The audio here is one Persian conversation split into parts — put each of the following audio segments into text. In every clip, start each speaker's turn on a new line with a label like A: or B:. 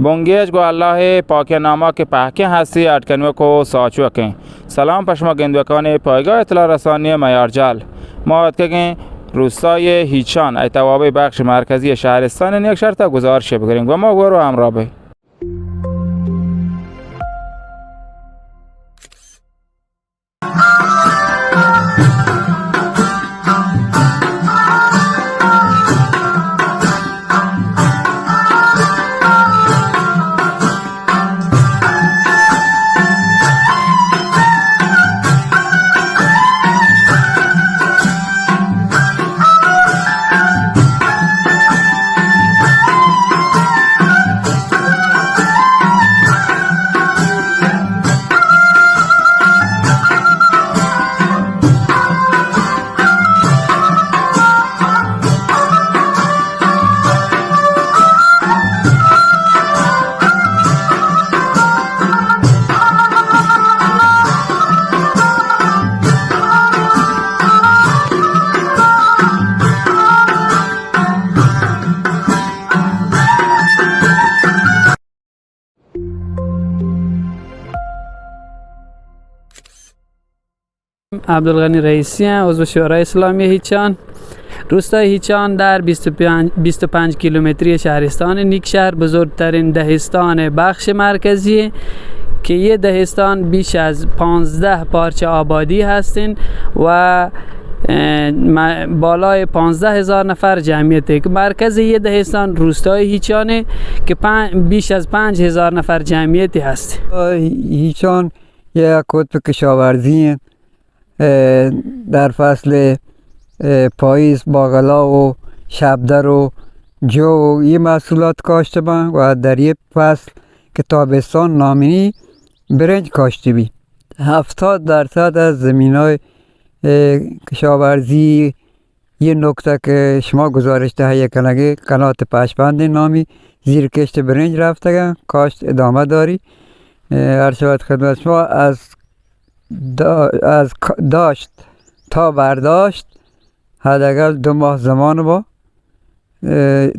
A: بونگیش گو الله پاک ناما که پاکی هستی اٹکنو کو ساچو کن. سلام پشما گندوکان پایگاه اطلاع رسانی میارجل. ما ادکگین روستای هیچان ایتوابه بخش مرکزی شهرستان یک شرط گزارش بگیریم و ما گورو همراه بی.
B: عبدالغنی رئیسی عضو شورای اسلامی هیچان. روستای هیچان در 25 کیلومتری شهرستان نیکشهر بزرگترین دهستان بخش مرکزی که یه دهستان بیش از 15 پارچه آبادی هستین و بالای 15,000 نفر جمعیته که مرکز یه دهستان روستای هیچانه که بیش از 5,000 نفر جمعیتی هست.
C: هیچان یک قطب کشاورزی در فصل پاییز باقلا و شبدر و جو و این محصولات کاشته بند و در یک فصل که تابستان نامینی برنج کاشته بی. 70% از زمین های کشاورزی یه نکته که شما گزارش تهیه کنگه قنات پشپند نامی زیر کشت برنج رفته کاشت ادامه داری. هر شود خدمت شما از داشت تا برداشت حداقل 2 ماه زمان با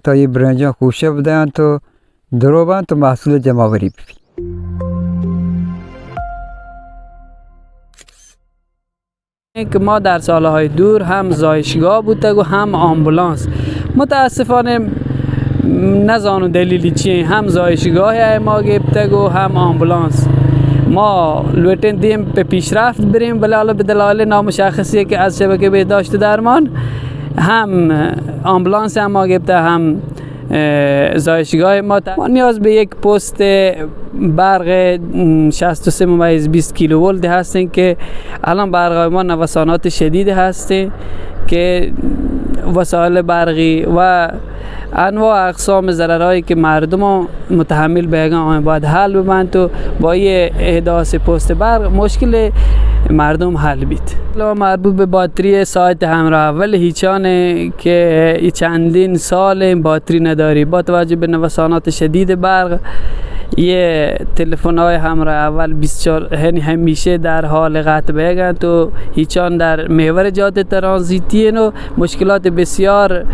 C: تا یه برنجان خوشه بدن تو درو بند تو محصول جمع آوری ببین.
B: که ما در سالهای دور هم زایشگاه بوده و هم آمبولانس. متاسفانه نزانو دلیلی چیه هم زایشگاه ما گبته و هم آمبولانس. ما لوتن دیم به پیشرفت بریم بلاله به دلایل نامشخصی که از شبکه بهداشت درمان هم آمبولانس هم ما گبته هم زایشگاه ما نیاز به یک پست برق 63.20 کیلوولت هستین که الان برق ما نوسانات شدید هسته که وسایل برقی و انواع اقسام ضررهایی که مردم متحمل به آن باید حل ببند تو با یه احداث پست برق مشکل مردم حل بید. مربوط به باتری سایت همراه اول هیچانه که چندین سال باتری نداری با توجه به نوسانات شدید برق. یه تلفن های همراه اول 24 همیشه در حال قطع بگن تو هیچان در محور جاده ترانزیتی و مشکلات بسیار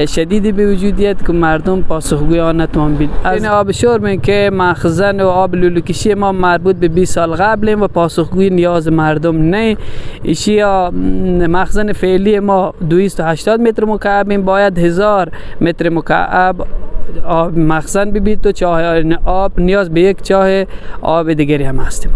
B: شدیدی به وجودیت که مردم پاسخگوی آن نتوان بید. از این آب شرم که مخزن و آب لولوکشی ما مربوط به 20 سال قبل و پاسخگوی نیاز مردم نه. اشیا مخزن فعلی ما 280 متر مکعب باید 1000 متر مکعب آب مخزن ببید تو چاه آب نیاز به یک چاه آب دیگری هم هستیم.